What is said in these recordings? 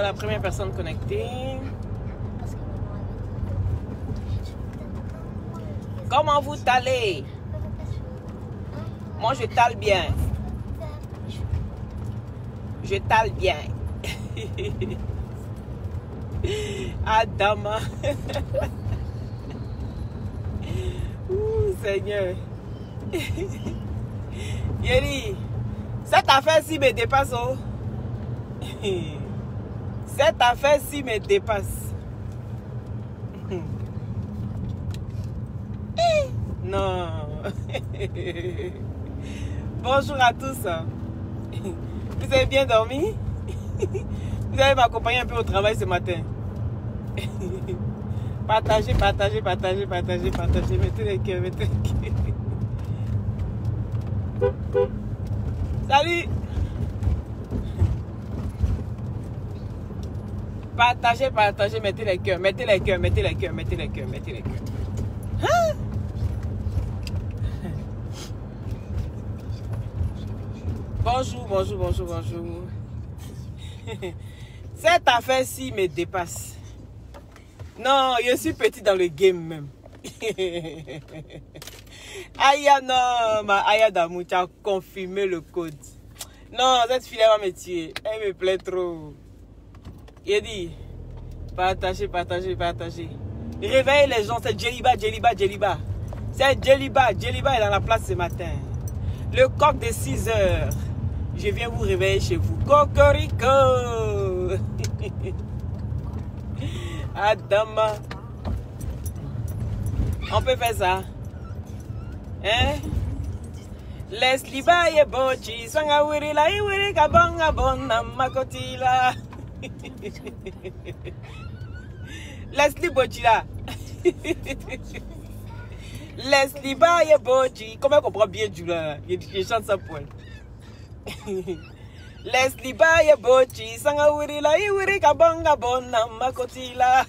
Voilà, première personne connectée. Comment vous talez? Moi, je tale bien. Je tale bien. Adama. Ouh, Seigneur. Yeri, cette affaire-ci me dépasse. Oh. Cette affaire-ci me dépasse. Non. Bonjour à tous. Vous avez bien dormi? Vous allez m'accompagner un peu au travail ce matin. Partagez, partagez, partagez, partagez, partagez. Mettez les cœurs, mettez les cœurs. Salut. Partagez, partagez, mettez les cœurs, mettez les cœurs, mettez les cœurs, mettez les cœurs, mettez les cœurs. Hein? Bonjour, bonjour, bonjour, bonjour. Cette affaire-ci me dépasse. Non, je suis petit dans le game même. Aya, non, ma Aya d'amour, tu as confirmé le code. Non, cette fille va me tuer. Elle me plaît trop. Il dit, partagez, partagez, partagez. Réveillez les gens, c'est Djeliba, Djeliba, Djeliba. C'est Djeliba, Djeliba est dans la place ce matin. Le coq de 6 heures. Je viens vous réveiller chez vous. Cocorico. Adama. On peut faire ça. Hein? Leslie Baye Bochi. Swanga wiri la iwiri kabonga bona makotila. Leslie Bochi là. Leslie Baye Bochi. Comment on comprend bien du là? Je chante ça pour elle. Leslie Baye Bochi. Swanga wiri la iwiri kabonga bona makotila.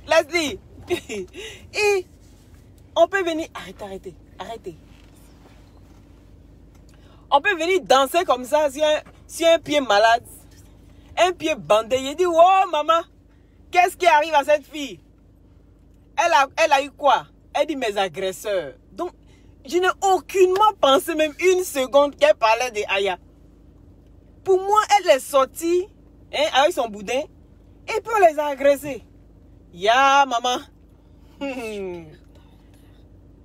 Leslie. Et on peut venir. Arrêtez, arrêtez, arrêtez. On peut venir danser comme ça sur un pied malade. Un pied bandé. Il dit, oh maman, qu'est-ce qui arrive à cette fille? Elle a eu quoi? Elle dit mes agresseurs. Donc, je n'ai aucunement pensé, même une seconde, qu'elle parlait de Aya. Pour moi, elle est sortie hein, avec son boudin et puis on les a agressés. Ya, maman.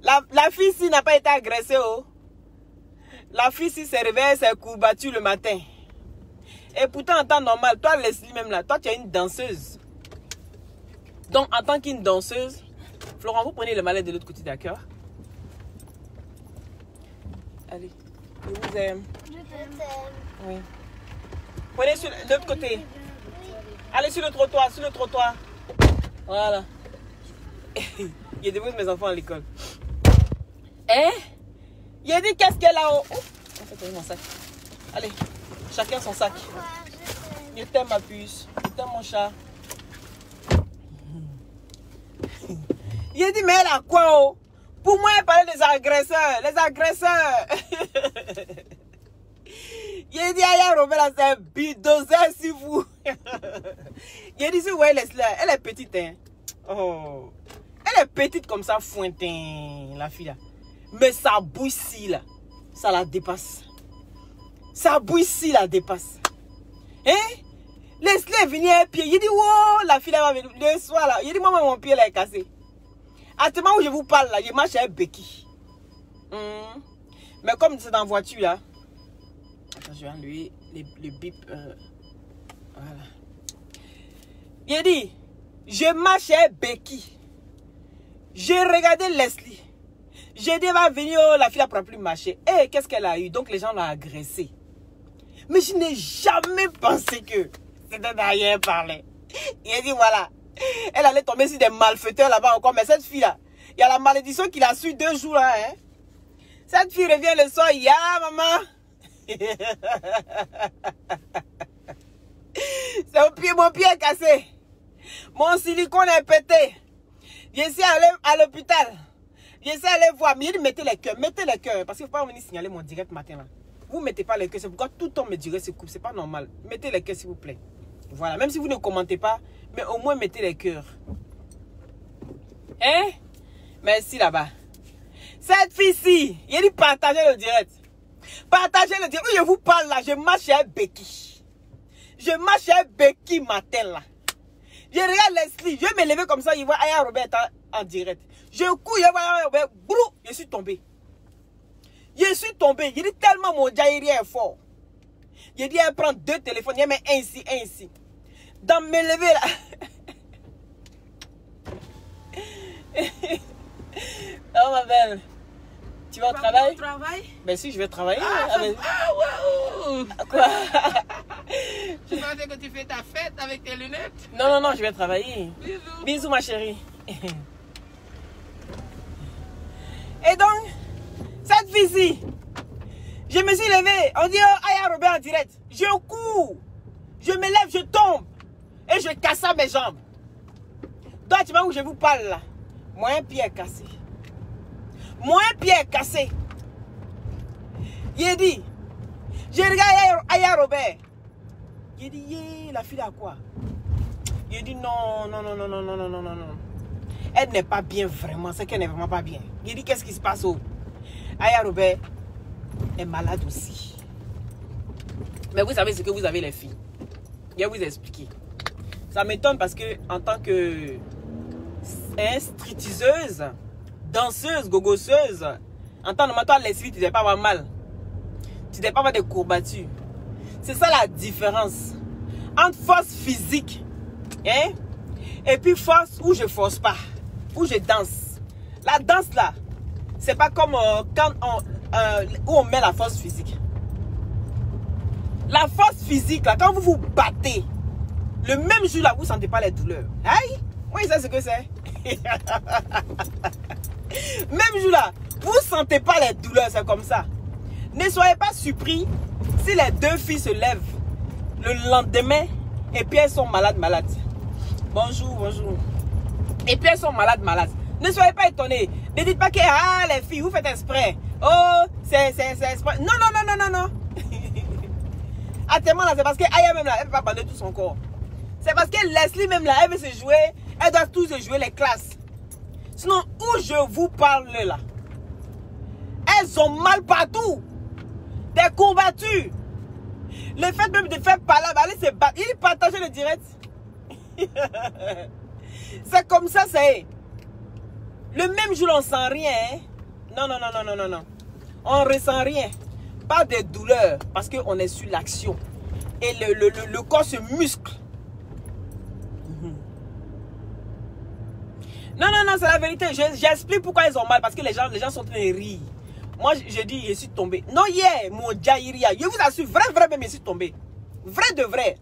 La fille-ci n'a pas été agressée. Oh. La fille-ci s'est réveillée, s'est courbattue le matin. Et pourtant, en temps normal, toi, Leslie, même là, toi, tu es une danseuse. Donc, en tant qu'une danseuse, Florent, vous prenez le malais de l'autre côté, d'accord? Allez, je vous aime. Je t'aime. Oui. Prenez sur l'autre côté. Allez sur le trottoir, sur le trottoir. Voilà. Il débrouille mes enfants à l'école. Hein? Il a dit qu'est-ce qu'elle a au... Oh, en fait, j'ai mon sac. Allez, chacun son sac. Je t'aime ma puce. Je t'aime mon chat. Il a dit mais elle a quoi oh? Pour moi, elle parlait des agresseurs. Les agresseurs. Il a dit Aya Robert, c'est un bulldozer si vous. Il a dit si vous voyez Leslie, elle est petite hein. Oh. Elle est petite comme ça, fointin, la fille là. Mais sa bouille-ci là, ça la dépasse. Sa bouille-ci la dépasse. Hein? Leslie est venue à un pied. Il dit, wow, la fille là va venir le soir là. Il dit, moi, mon pied là est cassé. À ce moment où je vous parle là, je marche avec Becky. Mais comme c'est dans la voiture là. Attends, je vais enlever le bip. Voilà. Il dit, je marche avec Becky. J'ai regardé Leslie. J'ai dit, elle va venir, oh, la fille ne pourra plus marcher. Et qu'est-ce qu'elle a eu? Donc les gens l'ont agressée. Mais je n'ai jamais pensé que c'était derrière parler. Il a dit, voilà. Elle allait tomber sur des malfaiteurs là-bas encore. Mais cette fille-là, il y a la malédiction qu'il a su 2 jours là. Hein? Cette fille revient le soir. Ya, maman. C'est au pied, mon pied est cassé. Mon silicone est pété. Je suis allé à l'hôpital. Je suis allé voir. Mais il dit, mettez les cœurs, parce qu'il ne faut pas venir signaler mon direct matin là. Vous ne mettez pas les cœurs. C'est pourquoi tout le temps me dirait c'est cool. C'est pas normal. Mettez les cœurs s'il vous plaît. Voilà. Même si vous ne commentez pas, mais au moins mettez les cœurs. Hein? Merci là-bas. Cette fille-ci, il a dit partagez le direct. Partagez le direct. Oui, je vous parle là. Je marche chez Becky. Je marche chez Becky matin là. Je regarde Leslie. Je vais me lever comme ça. Il voit Aya Robert en direct. Je cours. Je vois Aya Robert. Brou. Je suis tombé. Je suis tombé. Il dit tellement mon jaïri est fort. Il dit elle prend 2 téléphones. Il met un ici, un ici. Dans me lever là. Oh ma belle. Tu vas au travail? Ben si, je vais travailler. Quoi? Je pensais que tu fais ta fête avec tes lunettes. Non, non, non, je vais travailler. Bisous. Bisous ma chérie. Et donc, cette fille-ci, je me suis levé. On dit oh, Aya Robert en direct. Je cours. Je me lève, je tombe. Et je casse mes jambes. Toi, tu vois où je vous parle là? Moi, un pied est cassé. Moi, un pied est cassé. Il dit, je regarde Aya Robert. Il dit, yeah, la fille a quoi? Il dit, non, non, non, non, non, non, non, non, non, non. Elle n'est pas bien vraiment, c'est qu'elle n'est vraiment pas bien. Il dit, qu'est-ce qui se passe? Aya Robert est malade aussi. Mais vous savez ce que vous avez les filles. Je vais vous expliquer. Ça m'étonne parce que en tant que stripteaseuse, danseuse, gogosseuse, en tant que toi, Leslie, tu ne devais pas avoir mal. Tu ne devais pas avoir des courbatures. C'est ça la différence entre force physique, hein, et puis force où je ne force pas, où je danse. La danse là, c'est pas comme quand où on met la force physique. La force physique là, quand vous vous battez, le même jour là, vous ne sentez pas les douleurs. Aïe, moi, je sais ce que c'est. Même jour là, vous ne sentez pas les douleurs, c'est comme ça. Ne soyez pas surpris si les 2 filles se lèvent le lendemain et puis elles sont malades. Bonjour, bonjour. Et puis elles sont malades. Ne soyez pas étonnés. Ne dites pas que ah, les filles, vous faites exprès. Oh, c'est exprès. Non, non, non, non, non, non. Actuellement là, c'est parce que Aya même là, elle ne peut pas bander tout son corps. C'est parce que Leslie même là, elle veut se jouer. Elle doit tous se jouer les classes. Sinon, où je vous parle là, elles ont mal partout. Des courbatures. Le fait même de faire parler, aller se battre. Il partage le direct. C'est comme ça, c'est. Le même jour, on sent rien. Hein? Non, non, non, non, non, non, non. On ne ressent rien. Pas de douleur. Parce qu'on est sur l'action. Et le corps se muscle. Non, non, non, c'est la vérité. J'explique pourquoi ils ont mal. Parce que les gens sont en train de rire. Moi, je dis, je suis tombé. Non, hier, mon Jaïria, je vous assure, vrai, même, je suis tombé. Vrai de vrai.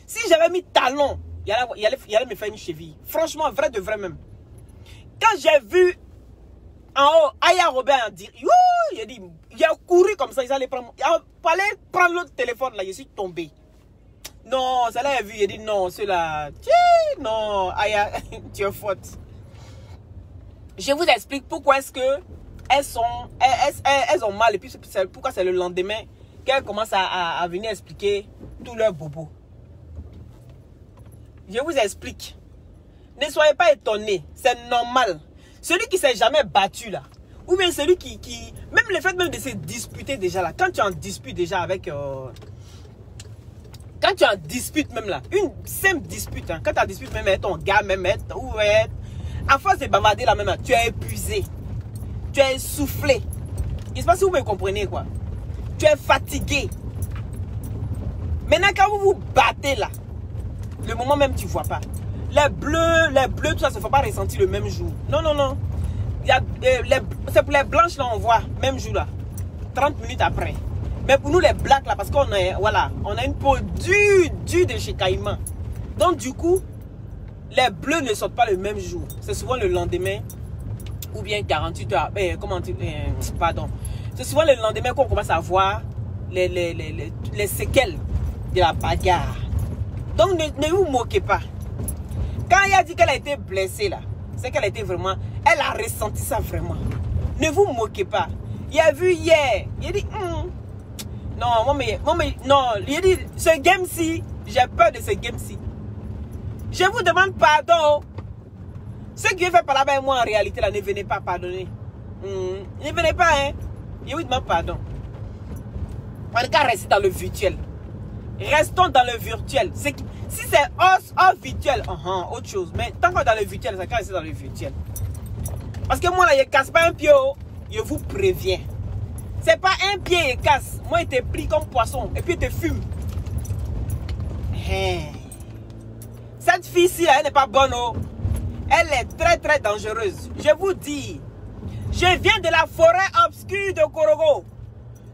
Si j'avais mis talon, il allait me faire une cheville. Franchement, vrai de vrai même. Quand j'ai vu en haut, Aya Robert en dire, il a couru comme ça, il allait prendre l'autre téléphone là, je suis tombé. Non, ça là, il a vu, il a dit non, cela, non, Aya, tu es faute. Je vous explique pourquoi est-ce que elles ont mal et puis pourquoi c'est le lendemain qu'elles commencent à venir expliquer tout leur bobo. Je vous explique. Ne soyez pas étonnés, c'est normal. Celui qui ne s'est jamais battu là, ou bien celui qui même le fait même de se disputer déjà là, quand tu en disputes déjà avec quand tu en disputes même là, une simple dispute, hein, quand tu en disputes même avec ton gars, même à force de bavarder là même là, tu es épuisé. Tu es essoufflé. Je ne sais pas si vous me comprenez quoi. Tu es fatigué. Maintenant quand vous vous battez là, le moment même tu ne vois pas. Les bleus, tout ça, ça ne faut pas ressentir le même jour. Non, non, non. C'est pour les blanches là, on voit, même jour là. 30 minutes après. Mais pour nous les blacks là, parce qu'on voilà, on a une peau dure de chez Caïman. Donc du coup, les bleus ne sortent pas le même jour. C'est souvent le lendemain. Ou bien 48 heures. Pardon. C'est souvent le lendemain qu'on commence à voir les séquelles de la bagarre. Donc ne vous moquez pas. Quand il a dit qu'elle a été blessée là, c'est qu'elle a été vraiment, elle a ressenti ça vraiment. Ne vous moquez pas. Il a vu hier, il a dit, Non, non, lui dit, ce game-ci, j'ai peur de ce game-ci. Je vous demande pardon. Ceux qui veulent faire parler avec moi en réalité, là, ne venez pas pardonner. Ne venez pas, hein. Je vous demande pardon. On n'est qu'à rester dans le virtuel. Restons dans le virtuel. Si c'est hors virtuel, autre chose. Mais tant qu'on est dans le virtuel, c'est qu'à rester dans le virtuel. Parce que moi, là, je ne casse pas un pied, je vous préviens. C'est pas un pied et casse. Moi, il te pris comme poisson. Et puis, il te fume. Cette fille-ci, elle n'est pas bonne. Elle est très, très dangereuse. Je vous dis. Je viens de la forêt obscure de Korogo.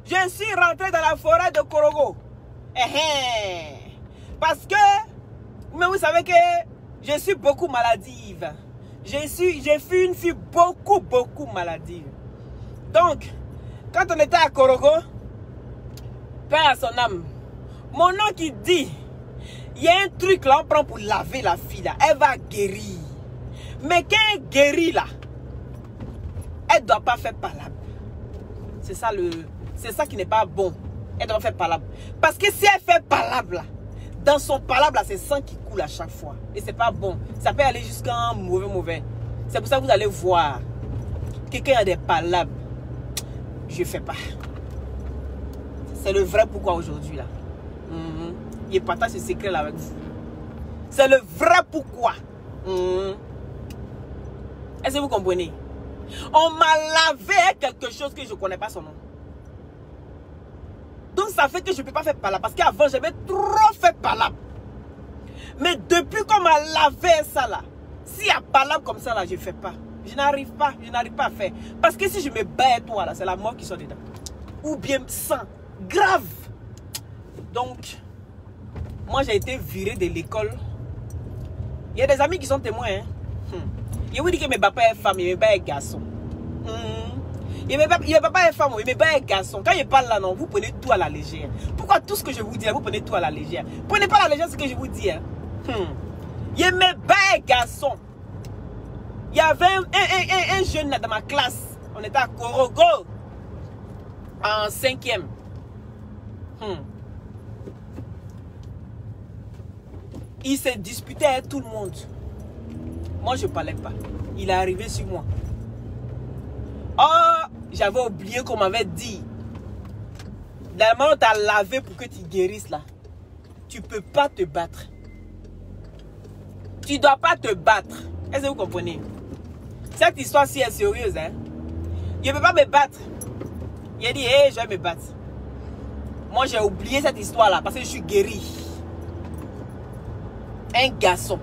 Je suis rentré dans la forêt de Korogo. Parce que, mais vous savez que je suis beaucoup maladive. Je suis une fille beaucoup maladive. Donc, quand on était à Korogo, paix à son âme, mon nom qui dit, il y a un truc là, on prend pour laver la fille là, elle va guérir. Mais quand elle guérit là, elle ne doit pas faire palabre. C'est ça qui n'est pas bon. Elle doit faire palabre. Parce que si elle fait palabre là, dans son palabre là, c'est sang qui coule à chaque fois. Et c'est pas bon. Ça peut aller jusqu'à un mauvais. C'est pour ça que vous allez voir. Quelqu'un a des palabres. Je ne fais pas. C'est le vrai pourquoi aujourd'hui là. Il partage ce secret là avec vous. C'est le vrai pourquoi. Est-ce que vous comprenez? On m'a lavé quelque chose que je ne connais pas son nom. Donc ça fait que je ne peux pas faire palabre. Parce qu'avant j'avais trop fait palabre. Mais depuis qu'on m'a lavé ça là, s'il y a palabre comme ça là, je ne fais pas. Je n'arrive pas à faire. Parce que si je me bats toi là, c'est la mort qui sort dedans. Ou bien sang. Grave. Donc, moi j'ai été viré de l'école. Il y a des amis qui sont témoins. Je vous dis que mes papas est femme, mes papas est garçon. Il ne veut pas être femme, il ne veut pas être garçon. Quand il parle là, non, vous prenez tout à la légère. Pourquoi tout ce que je vous dis, vous prenez tout à la légère? Prenez pas à la légère ce que je vous dis. Il ne veut pas être garçon. Il y avait un jeune là dans ma classe. On était à Korogo. En 5e. Il s'est disputé avec tout le monde. Moi, je ne parlais pas. Il est arrivé sur moi. Oh, j'avais oublié qu'on m'avait dit. La main t'a lavé pour que tu guérisses là. Tu ne peux pas te battre. Tu ne dois pas te battre. Est-ce que vous comprenez? Cette histoire-ci est sérieuse. Hein? Je ne peux pas me battre. Il a dit, je vais me battre. Moi, j'ai oublié cette histoire-là parce que je suis guéri. Un garçon.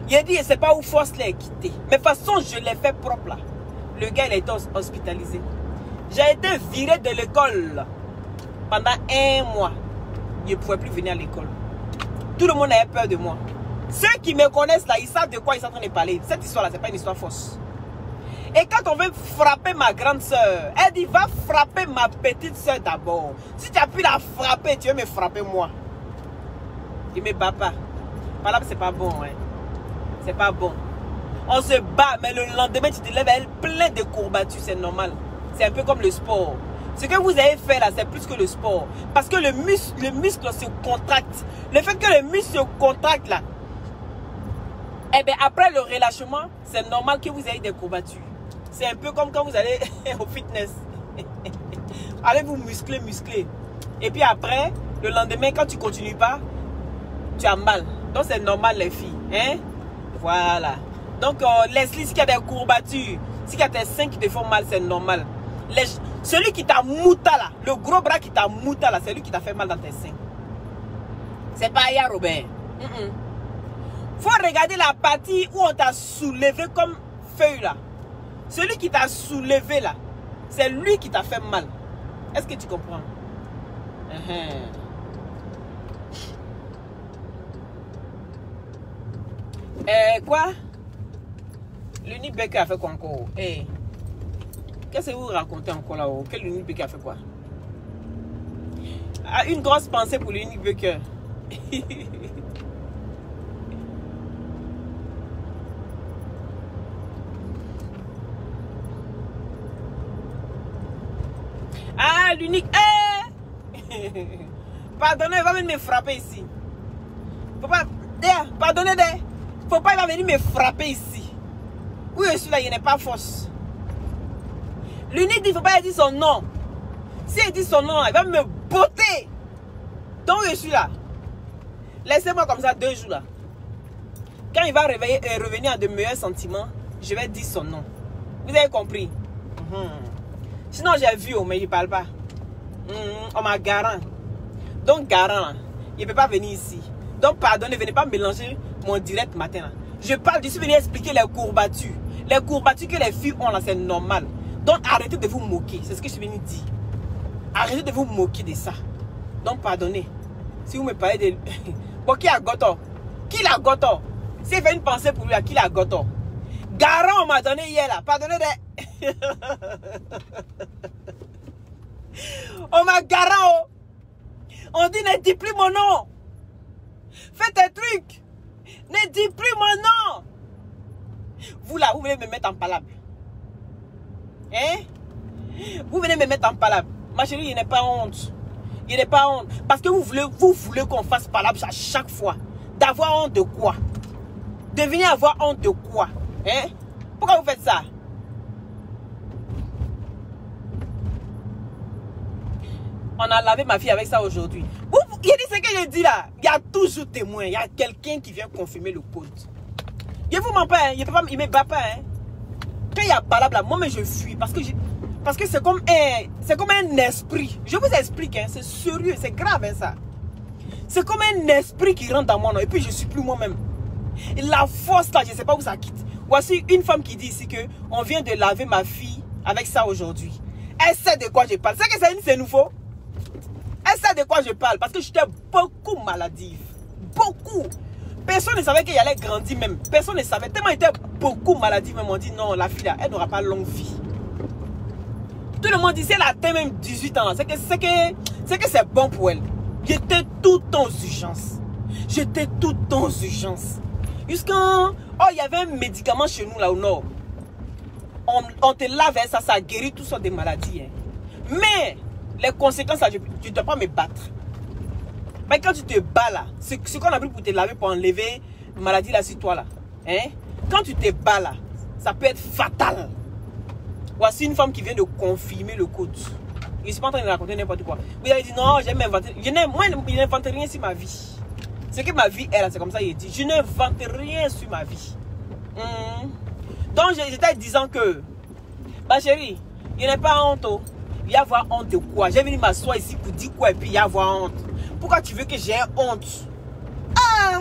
Il a dit, c'est pas où force l'a quitté. Mais de toute façon, je l'ai fait propre là. Le gars, il a été hospitalisé. J'ai été viré de l'école pendant 1 mois. Je ne pouvais plus venir à l'école. Tout le monde avait peur de moi. Ceux qui me connaissent là, ils savent de quoi ils sont en train de parler. Cette histoire-là, ce n'est pas une histoire fausse. Et quand on veut frapper ma grande soeur, elle dit, va frapper ma petite soeur d'abord. Si tu as pu la frapper, tu veux me frapper moi. Je ne me bats pas. Par là, c'est pas bon. Hein. C'est pas bon. On se bat, mais le lendemain, tu te lèves, elle plein de courbatures, c'est normal. C'est un peu comme le sport. Ce que vous avez fait là, c'est plus que le sport. Parce que le muscle se contracte. Le fait que le muscle se contracte là, eh bien, après le relâchement, c'est normal que vous ayez des courbatures. C'est un peu comme quand vous allez au fitness. Allez vous muscler. Et puis après, le lendemain, quand tu ne continues pas, tu as mal. Donc c'est normal les filles. Hein? Voilà. Donc Leslie, s'il y a des courbatures, s'il y a des seins qui te font mal, c'est normal. Celui qui t'a mouta là, le gros bras qui t'a mouta là, c'est lui qui t'a fait mal dans tes seins. C'est pas Aya Robert. Faut regarder la partie où on t'a soulevé comme feuille là. Celui qui t'a soulevé là, c'est lui qui t'a fait mal. Est-ce que tu comprends? Quoi? L'Uni Baker a fait quoi encore? Qu'est-ce que vous racontez encore là-haut? Quel L'Uni Baker a fait quoi? Une grosse pensée pour l'Uni Baker. Ah, l'unique. Pardonnez, il va venir me frapper ici. Faut pas... Pardonnez, faut pas, il va venir me frapper ici. Où je suis là, il n'est pas force. L'unique dit, il ne faut pas dire son nom. Si il dit son nom, il va me botter. Donc je suis là. Laissez-moi comme ça 2 jours là. Quand il va revenir à de meilleurs sentiments, je vais dire son nom. Vous avez compris? Sinon j'ai vu, mais il ne parle pas. On m'a garant. Donc garant là, il ne peut pas venir ici. Donc pardonnez, venez pas mélanger mon direct matin là. Je suis venu expliquer les courbatures. Les courbatures que les filles ont là, c'est normal. Donc arrêtez de vous moquer. C'est ce que je suis venu dire. Arrêtez de vous moquer de ça. Donc pardonnez. Si vous me parlez de... Bon, qui a goto? Qui l'a goto? Si il fait une pensée pour lui, qui l'a goto? Garant, on m'a donné hier là. Pardonnez de... On m'a garant. On dit ne dis plus mon nom. Fais tes trucs. Ne dis plus mon nom. Vous là, vous venez me mettre en palabre. Hein? Vous venez me mettre en palabre. Ma chérie, il n'est pas honte. Il n'est pas honte. Parce que vous voulez qu'on fasse palabre à chaque fois. D'avoir honte de quoi? De venir avoir honte de quoi? Hein? Pourquoi vous faites ça? On a lavé ma fille avec ça aujourd'hui. Il dit ce que je dis là. Il y a toujours témoin. Il y a quelqu'un qui vient confirmer le code. Je vous mens pas. Hein. Il ne me bat pas. Hein. Quand il y a palabre là, moi mais je fuis. Parce que c'est comme un esprit. Je vous explique. Hein. C'est sérieux. C'est grave hein, ça. C'est comme un esprit qui rentre dans moi. Non? Et puis je ne suis plus moi-même. La force là, je ne sais pas où ça quitte. Voici une femme qui dit ici qu'on vient de laver ma fille avec ça aujourd'hui. Elle sait de quoi je parle. C'est que c'est nouveau. Elle sait de quoi je parle parce que j'étais beaucoup maladive. Beaucoup. Personne ne savait qu'elle allait grandir même. Personne ne savait. Tellement elle était beaucoup maladive. Même on dit non, la fille là, elle n'aura pas longue vie. Tout le monde dit, si elle atteint même 18 ans, c'est que c'est bon pour elle. J'étais tout le temps aux urgences. J'étais tout le temps aux urgences. Jusqu'à... Oh, il y avait un médicament chez nous là au nord. On te lave ça guérit toutes sortes de maladies. Hein. Mais... les conséquences, là, tu ne dois pas me battre. Mais quand tu te bats là, ce qu'on a pris pour te laver, pour enlever la maladie là sur toi là. Hein? Quand tu te bats là, ça peut être fatal. Voici une femme qui vient de confirmer le code. Je ne suis pas en train de raconter n'importe quoi. Vous avez dit non, j'aime inventer. Moi, je n'invente rien sur ma vie. Ce que ma vie est là, c'est comme ça il dit. Je n'invente rien sur ma vie. Donc j'étais disant que, ma chérie, il n'est pas honte. Il y a avoir honte de quoi? J'ai venu m'asseoir ici pour dire quoi et puis il y a avoir honte. Pourquoi tu veux que j'ai honte? Ah!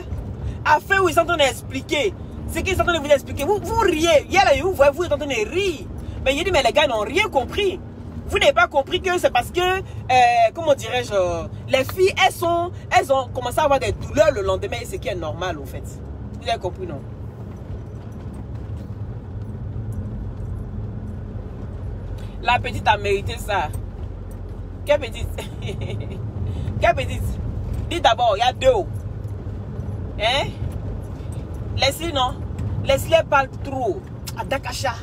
Afin où ils sont en train d'expliquer. Ce qu'ils sont en train de vous expliquer. Vous riez. Hier là, vous voyez, vous êtes en train de rire. Mais il dit, mais les gars n'ont rien compris. Vous n'avez pas compris que c'est parce que, comment dirais-je, les filles, elles ont commencé à avoir des douleurs le lendemain et ce qui est normal au fait. Vous avez compris, non? La petite a mérité ça. Quelle petite? Quelle petite? Dis d'abord, il y a 2. Hein? Leslie, non? Leslie, elle parle trop. Adakasha.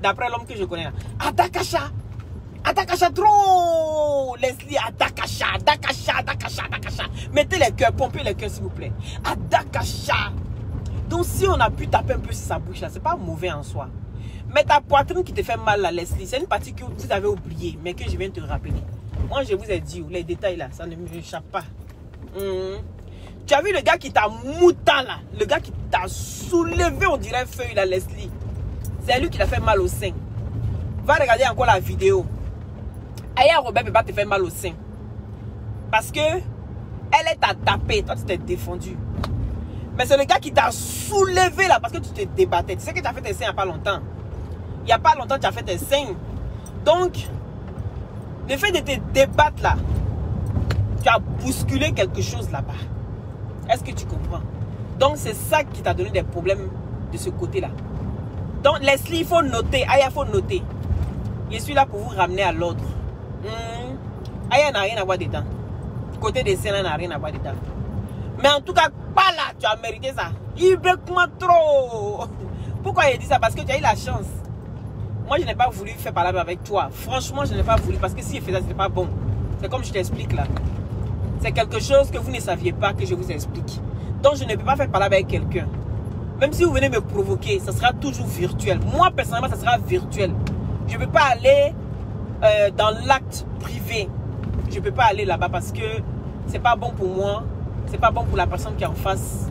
D'après l'homme que je connais là. Adakasha. Adakasha trop. Leslie, Adakasha. Adakasha, Adakasha, Adakasha. Mettez les cœurs, pompez les cœurs s'il vous plaît. Adakasha. Donc si on a pu taper un peu sur sa bouche là, c'est pas mauvais en soi. Mais ta poitrine qui te fait mal là, Leslie, c'est une partie que vous avez oubliée, mais que je viens te rappeler. Moi, je vous ai dit, les détails là, ça ne m'échappe pas. Tu as vu le gars qui t'a moutant là, le gars qui t'a soulevé, on dirait feuille là, Leslie. C'est lui qui t'a fait mal au sein. Va regarder encore la vidéo. Aya Robert peut pas te faire mal au sein. Parce que elle t'a tapé, toi tu t'es défendu. Mais c'est le gars qui t'a soulevé là, parce que tu te débattais. Tu sais que tu as fait tes seins il n'y a pas longtemps. Il n'y a pas longtemps, tu as fait tes seins. Donc, le fait de te débattre là, tu as bousculé quelque chose là-bas. Est-ce que tu comprends? Donc, c'est ça qui t'a donné des problèmes de ce côté-là. Donc, Leslie, il faut noter. Aya, il faut noter. Je suis là pour vous ramener à l'ordre. Aya n'a rien à voir dedans. Côté des seins, n'a rien à voir dedans. Mais en tout cas, pas là, tu as mérité ça. Il bloque moi trop. Pourquoi il dit ça? Parce que tu as eu la chance. Moi, je n'ai pas voulu faire palabre avec toi. Franchement, je n'ai pas voulu. Parce que si je faisais ça, ce n'était pas bon. C'est comme je t'explique là. C'est quelque chose que vous ne saviez pas que je vous explique. Donc je ne peux pas faire parler avec quelqu'un. Même si vous venez me provoquer, ça sera toujours virtuel. Moi personnellement, ça sera virtuel. Je ne peux pas aller dans l'acte privé. Je ne peux pas aller là-bas parce que c'est pas bon pour moi. C'est pas bon pour la personne qui est en face.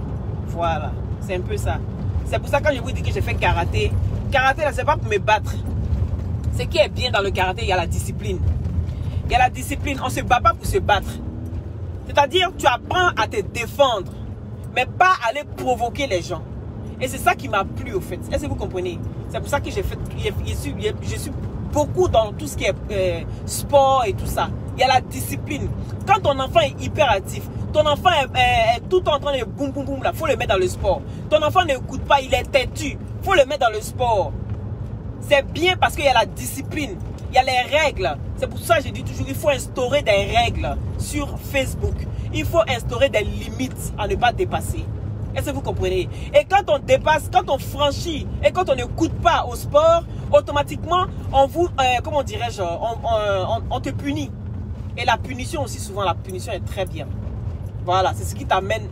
Voilà, c'est un peu ça. C'est pour ça que quand je vous dis que j'ai fait karaté, karaté là, c'est pas pour me battre. Ce qui est bien dans le karaté, il y a la discipline. Il y a la discipline, on ne se bat pas pour se battre. C'est-à-dire, tu apprends à te défendre, mais pas à aller provoquer les gens. Et c'est ça qui m'a plu au fait. Est-ce que vous comprenez? C'est pour ça que j'ai fait, je suis beaucoup dans tout ce qui est sport et tout ça. Il y a la discipline. Quand ton enfant est hyperactif, ton enfant est tout en train de boum boum boum là, il faut le mettre dans le sport. Ton enfant n'écoute pas, il est têtu, il faut le mettre dans le sport. C'est bien parce qu'il y a la discipline, il y a les règles. C'est pour ça que je dis toujours, il faut instaurer des règles sur Facebook. Il faut instaurer des limites à ne pas dépasser. Est-ce que vous comprenez? Et quand on dépasse, quand on franchit et quand on n'écoute pas au sport, automatiquement, on vous, comment dirais-je, on te punit. Et la punition aussi, souvent, la punition est très bien. Voilà, c'est ce qui t'amène,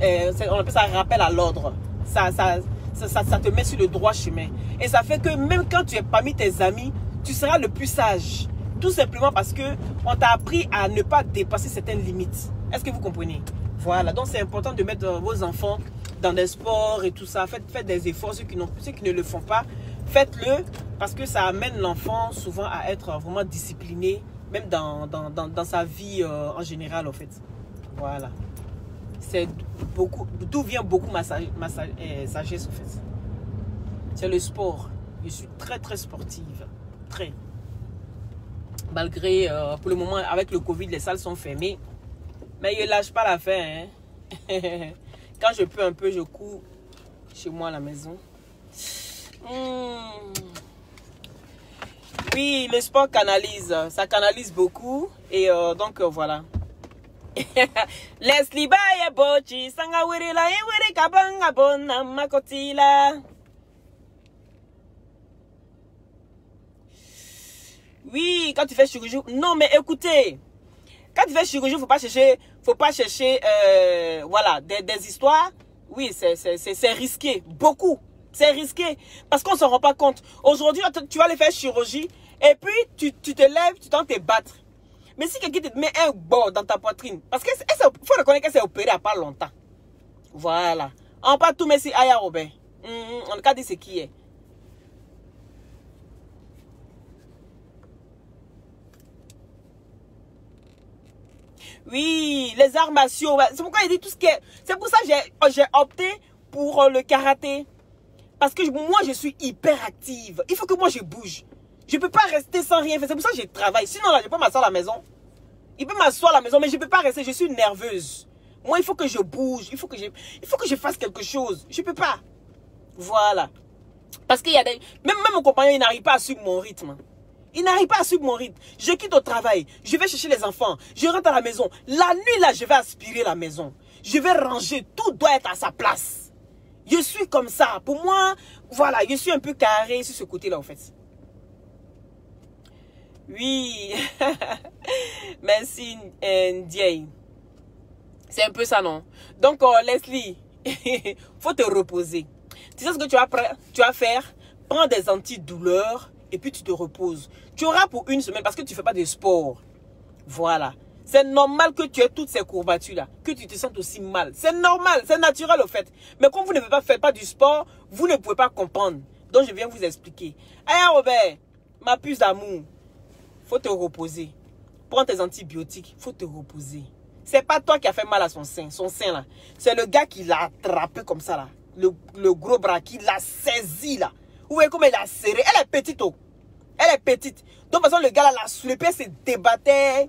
on appelle ça rappel à l'ordre. Ça te met sur le droit chemin. Et ça fait que même quand tu es parmi tes amis, tu seras le plus sage. Tout simplement parce que on t'a appris à ne pas dépasser certaines limites. Est-ce que vous comprenez? Voilà, donc c'est important de mettre vos enfants dans des sports et tout ça. Faites des efforts, ceux qui ne le font pas, faites-le parce que ça amène l'enfant souvent à être vraiment discipliné, même dans sa vie en général en fait. Voilà. C'est beaucoup, d'où vient beaucoup ma sagesse en fait. C'est le sport. Je suis très très sportive. Très. Malgré, pour le moment, avec le Covid, les salles sont fermées. Mais je ne lâche pas l'affaire. Hein. Quand je peux un peu, je cours chez moi à la maison. Oui, le sport canalise. Ça canalise beaucoup. Et donc, voilà. Leslie Baye Bochi, Sangawiri la Ewiri Kabanga Bona Makotila. Oui, quand tu fais chirurgie. Non, mais écoutez, quand tu fais chirurgie, faut pas chercher, voilà, des histoires. Oui, c'est risqué, beaucoup. C'est risqué parce qu'on ne s'en rend pas compte. Aujourd'hui, tu vas aller faire chirurgie et puis tu te lèves, tu tentes de te battre. Mais si quelqu'un te met un bord dans ta poitrine, parce qu'il faut reconnaître qu'elle s'est opérée il n'y a pas longtemps. Voilà. On pas tout mettre Aya Robin. On ne peut pas dire ce qui est. Oui, les arts martiaux. C'est pourquoi il dit tout ce qui est. C'est pour ça que j'ai opté pour le karaté. Parce que moi, je suis hyper active. Il faut que moi, je bouge. Je ne peux pas rester sans rien faire. C'est pour ça que je travaille. Sinon, là, je peux m'asseoir à la maison. Il peut m'asseoir à la maison, mais je ne peux pas rester. Je suis nerveuse. Moi, il faut que je bouge. Il faut que je fasse quelque chose. Je ne peux pas. Voilà. Parce qu'il y a des... Même mon compagnon, il n'arrive pas à suivre mon rythme. Il n'arrive pas à suivre mon rythme. Je quitte au travail. Je vais chercher les enfants. Je rentre à la maison. La nuit, là, je vais aspirer la maison. Je vais ranger. Tout doit être à sa place. Je suis comme ça. Pour moi, voilà, je suis un peu carré sur ce côté-là, en fait. Oui. Merci, Ndiaye. C'est un peu ça, non? Donc, Leslie, faut te reposer. Tu sais ce que tu vas faire? Prends des antidouleurs et puis tu te reposes. Tu auras pour une semaine parce que tu ne fais pas de sport. Voilà. C'est normal que tu aies toutes ces courbatures-là, que tu te sentes aussi mal. C'est normal, c'est naturel au fait. Mais comme vous ne faites pas du sport, vous ne pouvez pas comprendre. Donc, je viens vous expliquer. Hey, Robert, ma puce d'amour, faut te reposer. Prends tes antibiotiques, faut te reposer. C'est pas toi qui as fait mal à son sein là. C'est le gars qui l'a attrapé comme ça là. Le gros bras qui l'a saisi là. Vous voyez comment il a serré. Elle est petite, oh. Elle est petite. Donc, par exemple, le gars là l'a soulevée, elle se débattait.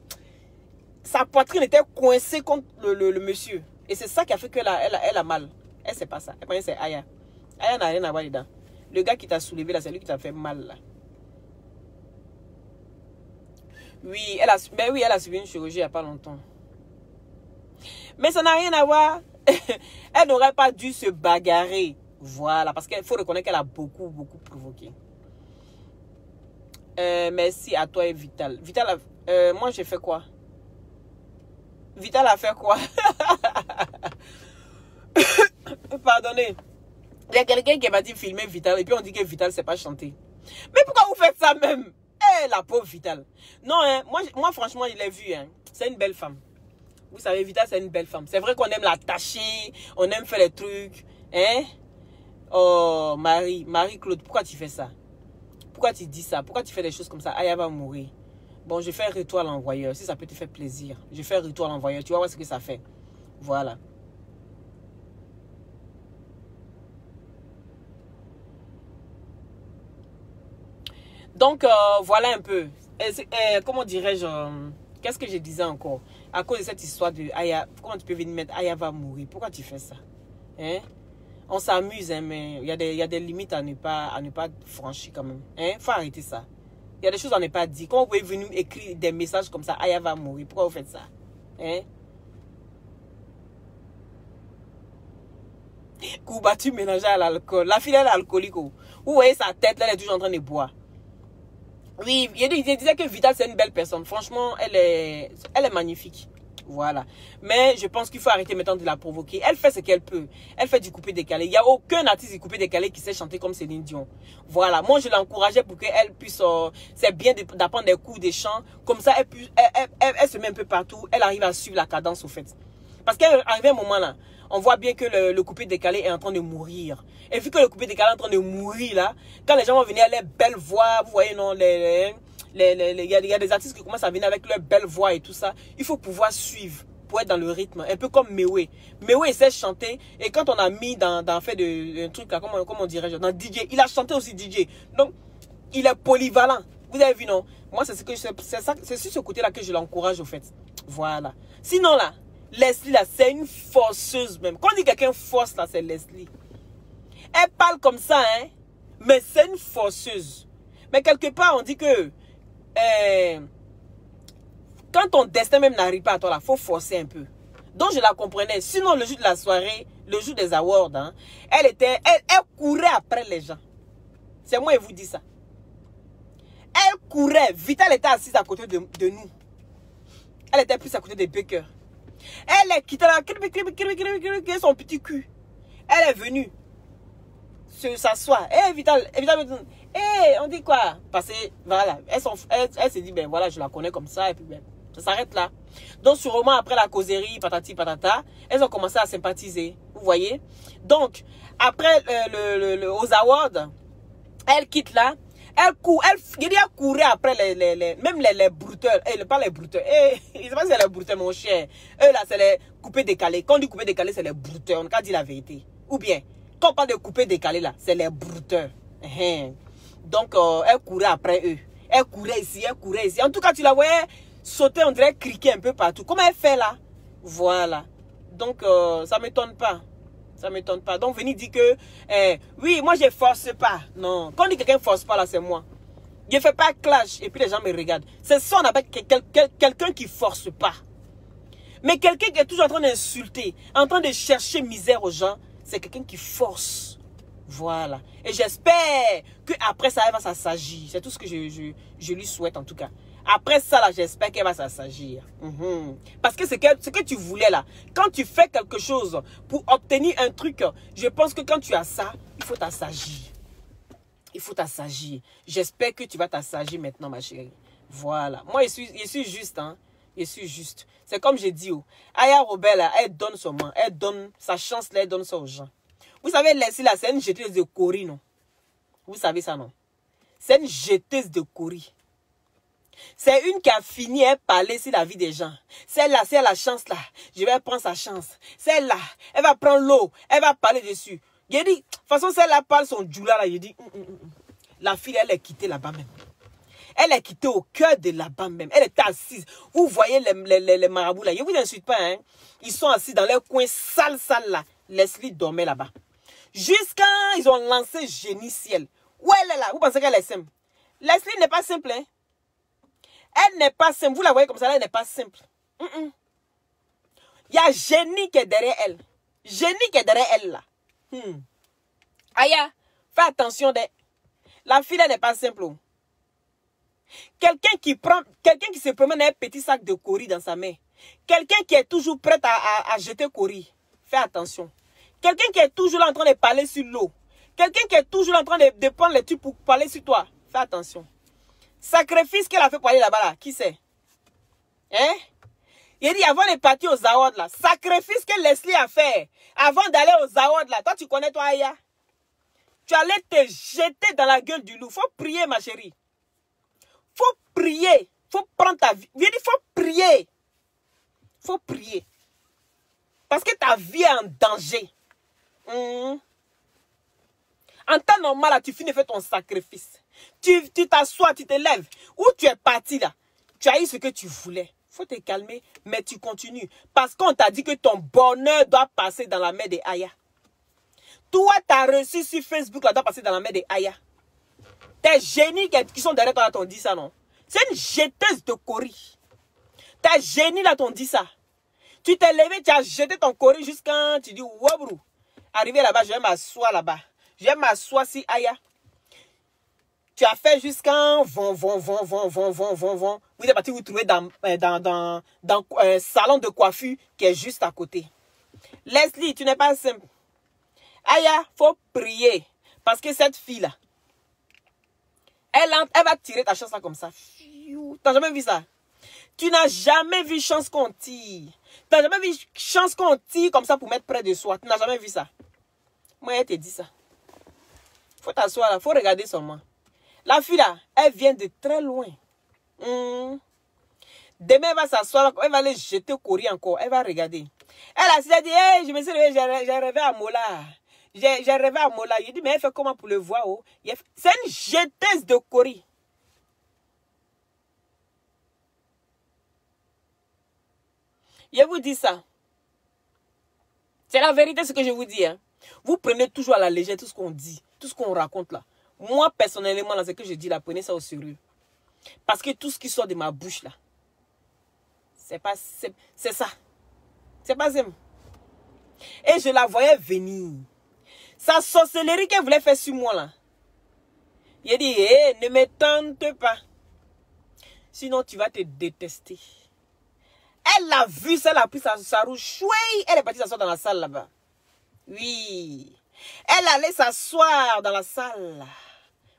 Sa poitrine était coincée contre le monsieur. Et c'est ça qui a fait qu'elle a mal. Elle, c'est pas ça. Elle pensait c'est Aya. Aya n'a rien à voir dedans. Le gars qui t'a soulevé là, c'est lui qui t'a fait mal là. Oui, elle a suivi une chirurgie il n'y a pas longtemps. Mais ça n'a rien à voir. Elle n'aurait pas dû se bagarrer. Voilà, parce qu'il faut reconnaître qu'elle a beaucoup provoqué. Merci à toi et Vital. Vital, moi j'ai fait quoi? Vital a fait quoi? Pardonnez. Il y a quelqu'un qui m'a dit filmer Vital et puis on dit que Vital ne sait pas chanter. Mais pourquoi vous faites ça même? Eh, la pauvre Vital. Non, hein, moi franchement, il est vu. Hein. C'est une belle femme. Vous savez, Vital, c'est une belle femme. C'est vrai qu'on aime la tâcher, on aime faire les trucs. Hein? Oh, Marie-Claude, pourquoi tu fais ça? Pourquoi tu dis ça? Pourquoi tu fais des choses comme ça? Aya va mourir. Bon, je fais un retour à l'envoyeur. Si ça peut te faire plaisir. Je fais un retour à l'envoyeur. Tu vas voir ce que ça fait. Voilà. Donc, voilà un peu. Comment dirais-je? Qu'est-ce que je disais encore? À cause de cette histoire de Aya, comment tu peux venir mettre Aya va mourir? Pourquoi tu fais ça? Hein? On s'amuse, hein, mais il y a des limites à ne pas franchir quand même. Hein? Faut arrêter ça. Il y a des choses à ne pas dire. Comment vous pouvez venir écrire des messages comme ça? Aya va mourir. Pourquoi vous faites ça? Hein? Coup battu mélangé à l'alcool. La fille, elle est alcoolique. Vous voyez sa tête, là, elle est toujours en train de boire. Oui, il disait que Vital, c'est une belle personne. Franchement, elle est magnifique. Voilà. Mais je pense qu'il faut arrêter maintenant de la provoquer. Elle fait ce qu'elle peut. Elle fait du coupé décalé. Il n'y a aucun artiste du coupé décalé qui sait chanter comme Céline Dion. Voilà. Moi, je l'encourageais pour qu'elle puisse... c'est bien d'apprendre des coups de chant. Comme ça, elle se met un peu partout. Elle arrive à suivre la cadence, au fait. Parce qu'à un moment là, on voit bien que le coupé décalé est en train de mourir. Et vu que le coupé décalé est en train de mourir là, quand les gens vont venir à leur belle voix, vous voyez non, il y a des artistes qui commencent à venir avec leur belle voix et tout ça. Il faut pouvoir suivre pour être dans le rythme. Un peu comme Mewe. Mewe il sait chanter. Et quand on a mis dans fait un truc là, comment on dirait, dans DJ, il a chanté aussi DJ. Donc, il est polyvalent. Vous avez vu non? Moi, c'est sur ce côté là que je l'encourage au fait. Voilà. Sinon là, Leslie là, c'est une forceuse même. Quand on dit quelqu'un force là, c'est Leslie. Elle parle comme ça, hein. Mais c'est une forceuse. Mais quelque part, on dit que quand ton destin même n'arrive pas à toi là, faut forcer un peu. Donc je la comprenais. Sinon, le jour de la soirée, le jour des awards, hein, elle courait après les gens. C'est moi qui vous dis ça. Elle courait. Vital était assise à côté de nous. Elle était plus à côté de Baker. Elle est quittée là, son petit cul. Elle est venue s'asseoir. Vital, on dit quoi? Parce que voilà, elle s'est dit, ben voilà, je la connais comme ça, et puis ben, ça s'arrête là. Donc, sûrement après la causerie, patati patata, elles ont commencé à sympathiser. Vous voyez? Donc, après aux awards, elle quitte là. Elle courait après même les brouteurs. Pas les brouteurs. Je ne sais pas si c'est les brouteurs, mon cher. Eux là, c'est les coupés décalés. Quand on dit coupés décalés, c'est les brouteurs. On n'a qu'à dire la vérité. Ou bien, quand on parle de coupés décalés là, c'est les brouteurs. Donc, elle courait après eux. Elle courait ici, elle courait ici. En tout cas, tu la voyais sauter, on dirait criquer un peu partout. Comment elle fait là? Voilà. Donc, ça ne m'étonne pas. Ça ne m'étonne pas. Donc, venir dire que, oui, moi, je ne force pas. Non. Quand on dit que quelqu'un ne force pas, là, c'est moi. Je ne fais pas clash et puis les gens me regardent. C'est ça, on appelle quelqu'un qui ne force pas. Mais quelqu'un qui est toujours en train d'insulter, en train de chercher misère aux gens, c'est quelqu'un qui force. Voilà. Et j'espère qu'après ça, elle va s'assagir. C'est tout ce que je lui souhaite, en tout cas. Après ça, là, j'espère qu'elle va s'assagir. Parce que ce que tu voulais, là, quand tu fais quelque chose pour obtenir un truc, je pense que quand tu as ça, il faut t'assagir. Il faut t'assagir. J'espère que tu vas t'assagir maintenant, ma chérie. Voilà. Moi, je suis juste, hein. Je suis juste. C'est comme j'ai dit, Aya Robert, là, elle donne son main. Elle donne sa chance, là, elle donne ça aux gens. Vous savez, Leslie, là, c'est une jeteuse de coris, non? Vous savez ça, non? C'est une jeteuse de coris. C'est une qui a fini à parler sur la vie des gens. Celle-là, c'est la chance là. Je vais prendre sa chance. Celle-là, elle va prendre l'eau. Elle va parler dessus. J'ai dit, de toute façon, celle-là parle son djoula là. J'ai dit, la fille, elle est quittée là-bas même. Elle est quittée au cœur de là-bas même. Elle est assise. Vous voyez les marabouts là. Je ne vous insulte pas, hein. Ils sont assis dans leur coin sale là. Leslie dormait là-bas. Jusqu'à ils ont lancé Génie Ciel. Où elle est là? Vous pensez qu'elle est simple? Leslie n'est pas simple, hein. Elle n'est pas simple. Vous la voyez comme ça, elle n'est pas simple. Il y a Génie qui est derrière elle. Génie qui est derrière elle, là. Aya, fais attention. La fille, elle n'est pas simple. Quelqu'un qui se promène un petit sac de coris dans sa main. Quelqu'un qui est toujours prêt à jeter Cory, fais attention. Quelqu'un qui est toujours là en train de parler sur l'eau. Quelqu'un qui est toujours là en train de prendre les trucs pour parler sur toi, fais attention. Sacrifice qu'elle a fait pour aller là-bas, là, qui c'est? Hein? Il dit avant de partir aux awards, là, sacrifice que Leslie a fait avant d'aller aux awards, là. Toi, tu connais toi, Aya? Tu allais te jeter dans la gueule du loup. Faut prier, ma chérie. Faut prier. Faut prendre ta vie. Il dit, faut prier. Faut prier. Parce que ta vie est en danger. En temps normal, là, tu finis de faire ton sacrifice. Tu t'assois, tu te lèves. Où tu es parti, là? Tu as eu ce que tu voulais. Faut te calmer, mais tu continues. Parce qu'on t'a dit que ton bonheur doit passer dans la main de Aya. Toi, tu as reçu sur Facebook, là, doit passer dans la main de Aya. Tes génies qui sont derrière toi, là, t'ont dit ça, non? C'est une jeteuse de Cory. Tes génies, là, t'ont dit ça. Tu t'es levé, tu as jeté ton Cory jusqu'à... Tu dis, wabrou. Arrivé là-bas, je vais m'asseoir là-bas. Je vais m'asseoir si Aya. Tu as fait jusqu'à vont. Vous êtes parti vous trouver dans salon de coiffure qui est juste à côté. Leslie, tu n'es pas simple. Aya, faut prier. Parce que cette fille-là, elle va tirer ta chance là comme ça. T'as jamais vu ça? Tu n'as jamais vu chance qu'on tire. Tu n'as jamais vu chance qu'on tire comme ça pour mettre près de soi. Tu n'as jamais vu ça. Moi, elle te dit ça. Faut t'asseoir là, faut regarder seulement. La fille là, elle vient de très loin. Demain, elle va s'asseoir, elle va aller jeter au Cory encore. Elle va regarder. Elle a dit, hey, je me suis réveillée, j'ai rêvé à Mola. J'ai rêvé à Mola. Il dit, mais elle fait comment pour le voir? Oh? C'est une jeteuse de Cory. Je vous dis ça. C'est la vérité ce que je vous dis. Hein. Vous prenez toujours à la légère tout ce qu'on dit, tout ce qu'on raconte là. Moi, personnellement, là, ce que je dis là, prenez ça au sérieux. Parce que tout ce qui sort de ma bouche là, c'est ça. C'est pas simple. Et je la voyais venir. Sa sorcellerie qu'elle voulait faire sur moi là. Il a dit, hey, ne me tente pas. Sinon, tu vas te détester. Elle a vu ça, elle a pris sa rouge. Chouai, elle est partie s'asseoir dans la salle là-bas. Oui. Elle allait s'asseoir dans la salle.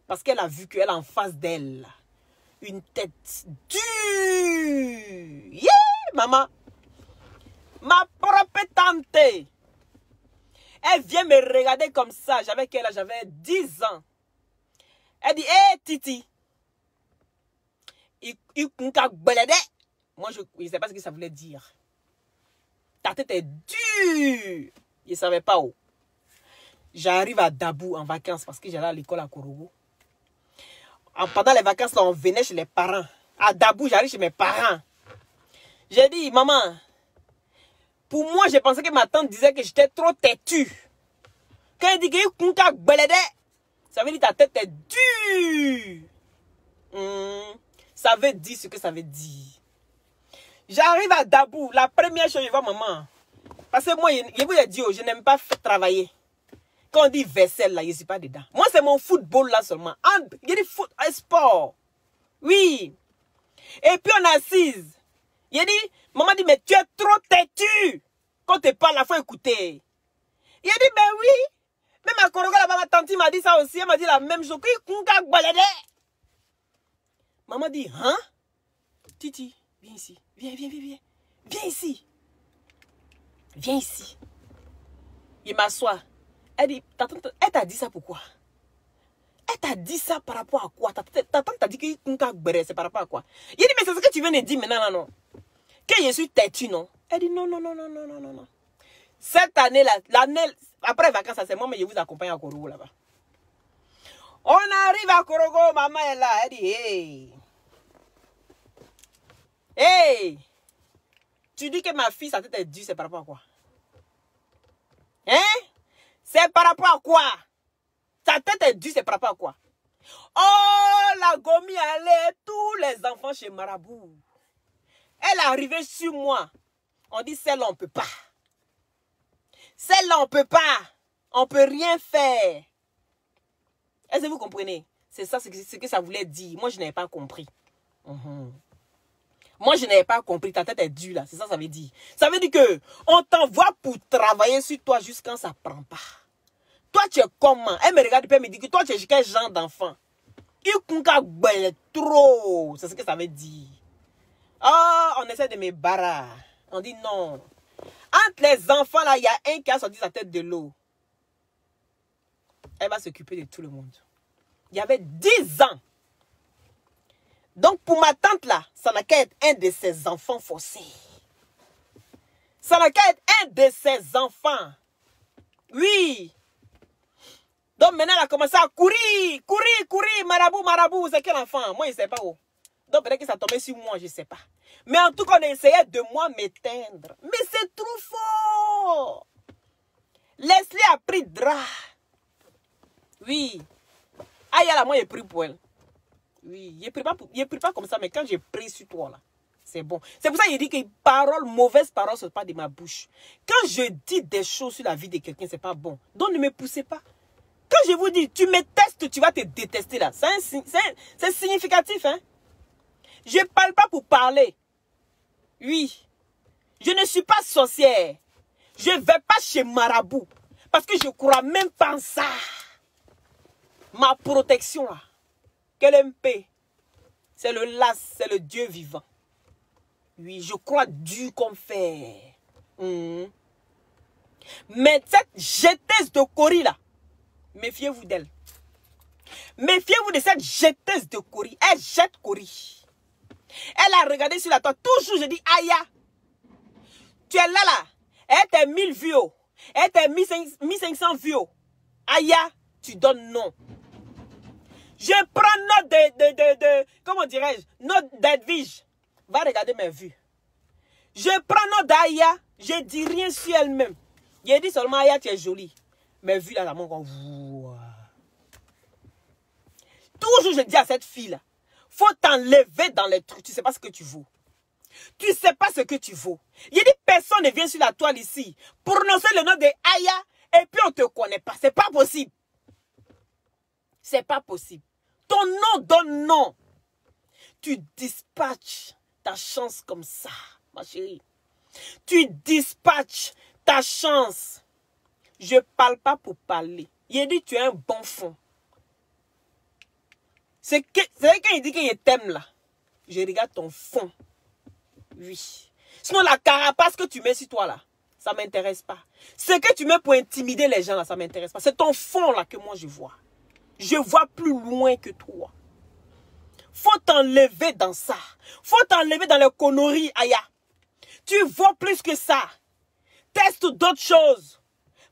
Parce qu'elle a vu qu'elle a en face d'elle une tête dure. Yeah, maman. Ma propre tante. Elle vient me regarder comme ça. J'avais quel âge? J'avais 10 ans. Elle dit, hé, Titi. Moi, je ne sais pas ce que ça voulait dire. Ta tête est dure. Je ne savais pas où. J'arrive à Dabou en vacances parce que j'allais à l'école à Korogo. Pendant les vacances, là, on venait chez les parents. À Dabou, j'arrive chez mes parents. J'ai dit, maman, pour moi, j'ai pensé que ma tante disait que j'étais trop têtue. Quand elle dit que ça veut dire que ta tête est dure. Ça veut dire ce que ça veut dire. J'arrive à Dabou, la première chose, je vois maman. Parce que moi, je vous ai dit, je n'aime pas travailler. Quand on dit vaisselle, là, je ne suis pas dedans. Moi, c'est mon football, là, seulement. Il dit foot, sport. Oui. Et puis, on est assise. Il dit, maman dit, mais tu es trop têtu. Quand tu parles, il faut écouter. Il dit, ben oui. Même à Korogo, là-bas, ma tante m'a dit ça aussi. Elle m'a dit la même chose. Maman dit, hein? Titi, viens ici. Viens. Viens ici. Viens ici. Il m'assoit. Elle dit, elle t'a dit ça pourquoi? Elle t'a dit ça par rapport à quoi? Ta tante t'a dit que c'est par rapport à quoi? Il dit, mais c'est ce que tu viens de dire maintenant, non? Que je suis têtu, non? Elle dit, non. Cette année-là, après les vacances, c'est moi, mais je vous accompagne à Korogo là-bas. On arrive à Korogo, maman est là. Elle dit, hey. Hey. Tu dis que ma fille, sa tête est dure, c'est par rapport à quoi? Hein? C'est par rapport à quoi? Ta tête est dure, c'est par rapport à quoi? Oh, la Gomi allait, tous les enfants chez Marabout. Elle est arrivée sur moi. On dit, celle-là, on ne peut pas. Celle-là, on ne peut pas. On ne peut rien faire. Est-ce que vous comprenez? C'est ça ce que ça voulait dire. Moi, je n'avais pas compris. Moi, je n'avais pas compris. Ta tête est dure, là. C'est ça, ça veut dire. Ça veut dire que on t'envoie pour travailler sur toi jusqu'à ça ne prend pas. Toi, tu es comment? Elle me regarde et me dit que toi, tu es quel genre d'enfant? Il est trop. C'est ce que ça veut dire. Oh, on essaie de me barrer. On dit non. Entre les enfants, là, il y a un qui a sorti sa tête de l'eau. Elle va s'occuper de tout le monde. Il y avait 10 ans. Donc, pour ma tante, là, ça n'a qu'à être un de ses enfants forcés. Ça n'a qu'à être un de ses enfants. Oui. Donc, maintenant, elle a commencé à courir, marabout, marabout. C'est quel enfant? Moi, je ne sais pas où. Donc, peut-être que ça tombait sur moi, je ne sais pas. Mais en tout cas, on essayait de moi m'éteindre. Mais c'est trop fort. Leslie a pris drap. Oui. Ah, là, moi, j'ai pris pour elle. Oui, je ne prie pas comme ça, mais quand j'ai pris sur toi, là, c'est bon. C'est pour ça qu'il dit que paroles, mauvaises paroles, ce n'est pas de ma bouche. Quand je dis des choses sur la vie de quelqu'un, ce n'est pas bon. Donc, ne me poussez pas. Quand je vous dis, tu me testes, tu vas te détester, là. C'est significatif, hein. Je ne parle pas pour parler. Oui. Je ne suis pas sorcière. Je ne vais pas chez Marabout. Parce que je ne crois même pas en ça. Ma protection, là. Quel MP, c'est le las, c'est le Dieu vivant. Oui, je crois dur comme fer. Mais cette jetteuse de Cori là, méfiez-vous d'elle. Méfiez-vous de cette jetteuse de Cori. Elle jette Cori. Elle a regardé sur la toile. Toujours, je dis, Aya, tu es là. Elle t'a 1000 vues. Elle t'a 1500 vues. Aya, tu donnes non. Je prends note de comment dirais-je, note d'Edwige. Va regarder mes vues. Je prends note d'Aya. Je ne dis rien sur elle-même. Je dis seulement, Aya, tu es jolie. Mes vues là, mon gars. Toujours, je dis à cette fille-là, faut t'enlever dans les trucs. Tu ne sais pas ce que tu vaux. Tu ne sais pas ce que tu vaux. Il dit, personne ne vient sur la toile ici. Prononcer le nom de Aya et puis on ne te connaît pas. C'est pas possible. C'est pas possible. Ton nom donne non. Tu dispatches ta chance comme ça, ma chérie. Tu dispatches ta chance. Je ne parle pas pour parler. Il dit tu es un bon fond. C'est quand il dit qu'il t'aime là. Je regarde ton fond. Oui. Sinon la carapace que tu mets sur toi là, ça ne m'intéresse pas. Ce que tu mets pour intimider les gens là, ça ne m'intéresse pas. C'est ton fond là que moi je vois. Je vois plus loin que toi. Faut t'enlever dans ça. Faut t'enlever dans les conneries, Aya. Tu vaux plus que ça. Teste d'autres choses.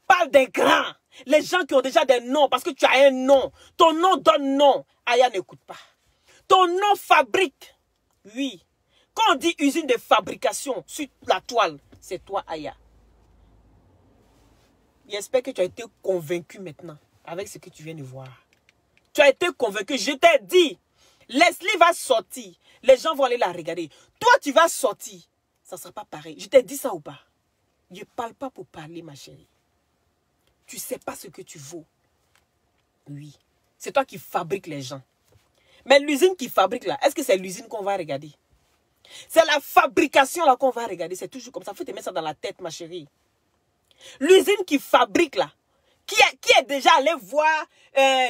Parle des grands. Les gens qui ont déjà des noms parce que tu as un nom. Ton nom donne nom. Aya n'écoute pas. Ton nom fabrique. Oui. Quand on dit usine de fabrication sur la toile, c'est toi, Aya. J'espère que tu as été convaincu maintenant avec ce que tu viens de voir. Tu as été convaincu. Je t'ai dit, Leslie va sortir. Les gens vont aller la regarder. Toi, tu vas sortir. Ça ne sera pas pareil. Je t'ai dit ça ou pas? Je ne parle pas pour parler, ma chérie. Tu ne sais pas ce que tu vaux. Oui. C'est toi qui fabriques les gens. Mais l'usine qui fabrique là, est-ce que c'est l'usine qu'on va regarder? C'est la fabrication là qu'on va regarder. C'est toujours comme ça. Il faut te mettre ça dans la tête, ma chérie. L'usine qui fabrique là. Qui est déjà allé voir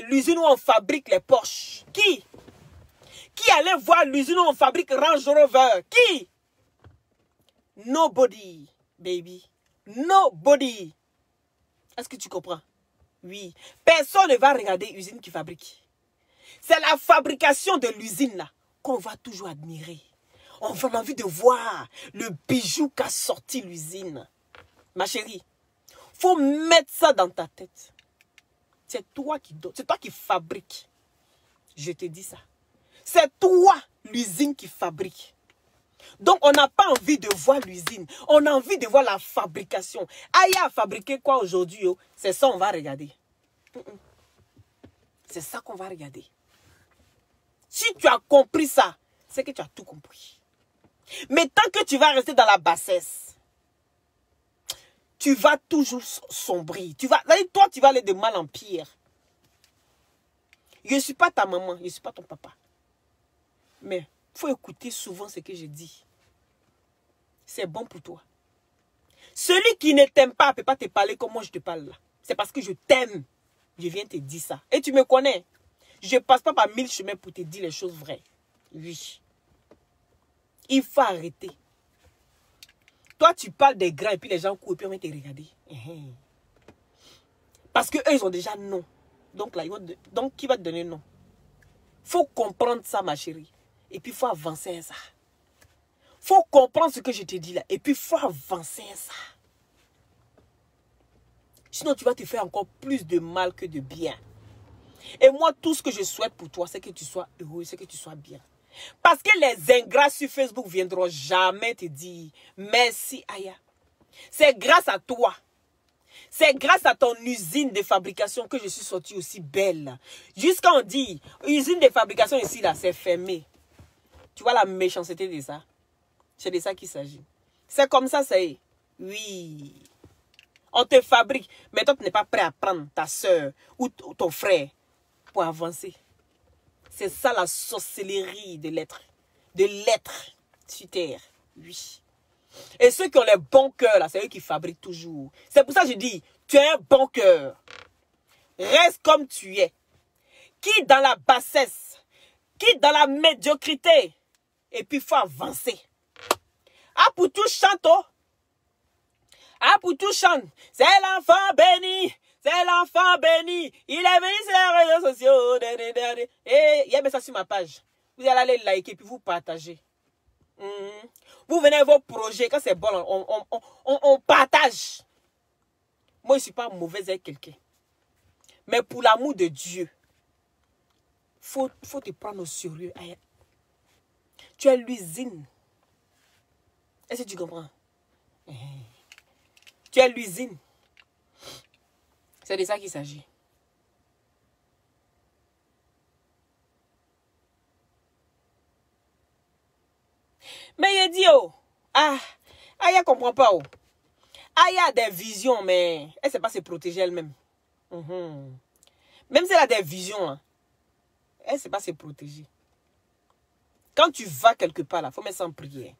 l'usine où on fabrique les Porsche? Qui allait voir l'usine où on fabrique Range Rover? Qui? Nobody, baby. Nobody. Est-ce que tu comprends? Oui. Personne ne va regarder l'usine qui fabrique. C'est la fabrication de l'usine là qu'on va toujours admirer. On a envie de voir le bijou qu'a sorti l'usine. Ma chérie, faut mettre ça dans ta tête. C'est toi qui donne, c'est toi qui fabrique. Je te dis ça. C'est toi l'usine qui fabrique. Donc on n'a pas envie de voir l'usine. On a envie de voir la fabrication. Aya a fabriqué quoi aujourd'hui? C'est ça qu'on va regarder. C'est ça qu'on va regarder. Si tu as compris ça, c'est que tu as tout compris. Mais tant que tu vas rester dans la bassesse, tu vas toujours sombrer. Toi, tu vas aller de mal en pire. Je ne suis pas ta maman, je ne suis pas ton papa. Mais il faut écouter souvent ce que je dis. c'est bon pour toi. Celui qui ne t'aime pas ne peut pas te parler comme moi je te parle là. C'est parce que je t'aime. Je viens te dire ça. Et tu me connais. Je ne passe pas par 1000 chemins pour te dire les choses vraies. Oui. Il faut arrêter. Toi, tu parles des grands et puis les gens courent et puis on va te regarder. Parce qu'eux, ils ont déjà non. Donc là, donc qui va te donner non? Il faut comprendre ça, ma chérie. Et puis, il faut avancer à ça. Il faut comprendre ce que je te dis là. Et puis, il faut avancer à ça. Sinon, tu vas te faire encore plus de mal que de bien. Et moi, tout ce que je souhaite pour toi, c'est que tu sois heureux, c'est que tu sois bien. Parce que les ingrats sur Facebook ne viendront jamais te dire merci, Aya. C'est grâce à toi. C'est grâce à ton usine de fabrication que je suis sortie aussi belle. Jusqu'à on dit, usine de fabrication ici, là, c'est fermé. Tu vois la méchanceté de ça? C'est de ça qu'il s'agit. C'est comme ça, ça y est. Oui. On te fabrique. Mais toi, tu n'es pas prêt à prendre ta soeur ou ton frère pour avancer. C'est ça la sorcellerie de l'être. De l'être sur terre. Oui. Et ceux qui ont les bons cœurs, là, c'est eux qui fabriquent toujours. C'est pour ça que je dis, tu as un bon cœur. Reste comme tu es. Quitte dans la bassesse. Quitte dans la médiocrité. Et puis, il faut avancer. Ah, pour tout chante. Ah, pour tout chante. C'est l'enfant béni. C'est l'enfant béni. Il est venu sur les réseaux sociaux. Et il y a mis ça sur ma page. Vous allez aller liker puis vous partager. Vous venez vos projets. Quand c'est bon, on partage. Moi, je ne suis pas mauvaise avec quelqu'un. Mais pour l'amour de Dieu, faut te prendre au sérieux. Tu es l'usine. Est-ce que tu comprends? Tu es l'usine. C'est de ça qu'il s'agit. Mais il dit, oh, Aya comprend pas, oh. Aya a des visions, mais elle ne sait pas se protéger elle-même. Même si elle a des visions, là, elle ne sait pas se protéger. Quand tu vas quelque part, il faut mettre ça en prière.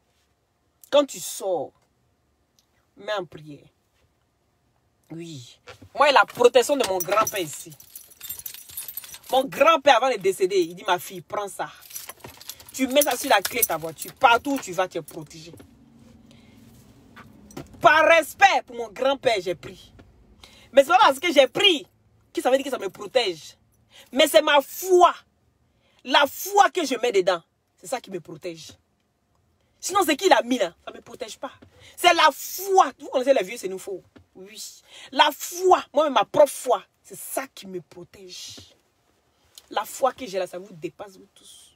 Quand tu sors, mets en prière. Oui. Moi, la protection de mon grand-père ici. Mon grand-père, avant de décéder, il dit, ma fille, prends ça. Tu mets ça sur la clé de ta voiture. Partout où tu vas, tu es protégé. Par respect pour mon grand-père, j'ai pris. Mais c'est pas parce que j'ai pris que ça veut dire que ça me protège. Mais c'est ma foi. La foi que je mets dedans. C'est ça qui me protège. Sinon, c'est qui l'a mis là? Ça ne me protège pas. C'est la foi. Vous connaissez les vieux, c'est nous faux. Oui. La foi, moi-même, ma propre foi, c'est ça qui me protège. La foi que j'ai là, ça vous dépasse vous tous.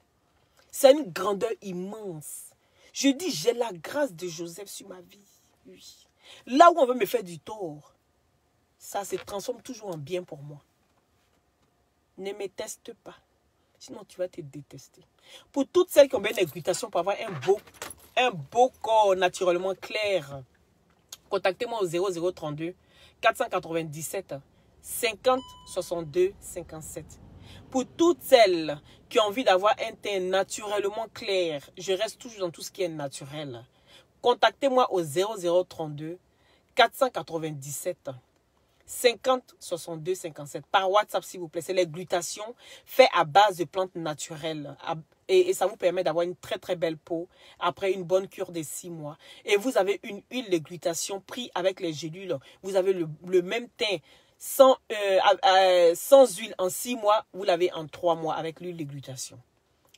C'est une grandeur immense. Je dis, j'ai la grâce de Joseph sur ma vie. Oui. Là où on veut me faire du tort, ça se transforme toujours en bien pour moi. Ne me teste pas. Sinon, tu vas te détester. Pour toutes celles qui ont besoin d'excitation pour avoir un beau corps naturellement clair, contactez-moi au 0032 497 50 62 57. Pour toutes celles qui ont envie d'avoir un teint naturellement clair, je reste toujours dans tout ce qui est naturel. Contactez-moi au 0032 497 50 62 57 par WhatsApp s'il vous plaît. C'est les glutations faites à base de plantes naturelles et ça vous permet d'avoir une très très belle peau après une bonne cure de 6 mois. Et vous avez une huile de glutation prise avec les gélules. Vous avez le même teint sans huile en 6 mois. Vous l'avez en 3 mois avec l'huile de glutation.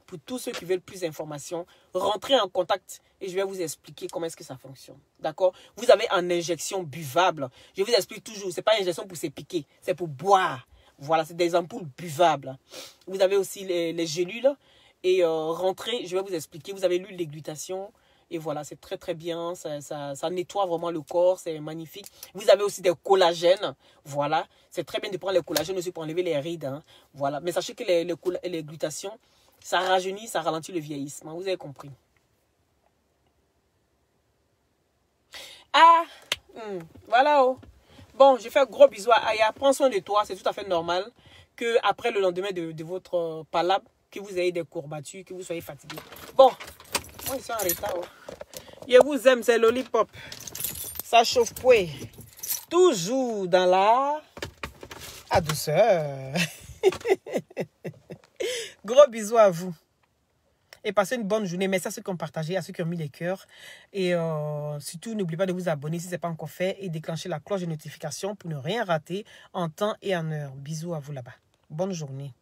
Pour tous ceux qui veulent plus d'informations, rentrez en contact et je vais vous expliquer comment est-ce que ça fonctionne. D'accord? Vous avez en injection buvable. Je vous explique toujours, ce n'est pas une injection pour se piquer, c'est pour boire. Voilà, c'est des ampoules buvables. Vous avez aussi les gélules et rentrez, je vais vous expliquer. Vous avez l'huile de glutation et voilà, c'est très très bien. Ça nettoie vraiment le corps, c'est magnifique. Vous avez aussi des collagènes. Voilà, c'est très bien de prendre les collagènes aussi pour enlever les rides. Hein. Voilà, mais sachez que les glutations, ça rajeunit, ça ralentit le vieillissement. Vous avez compris. Voilà. Oh. Bon, je fais un gros bisou à Aya. Prends soin de toi. C'est tout à fait normal que après le lendemain de votre palabre, que vous ayez des courbatures, que vous soyez fatigué. Bon, moi je suis en retard. Oh. Je vous aime, c'est Lollipop. Ça chauffe point. Toujours dans la douceur. Gros bisous à vous. Et passez une bonne journée. Merci à ceux qui ont partagé, à ceux qui ont mis les cœurs. Et surtout, n'oubliez pas de vous abonner si ce n'est pas encore fait. Et déclencher la cloche de notification pour ne rien rater en temps et en heure. Bisous à vous là-bas. Bonne journée.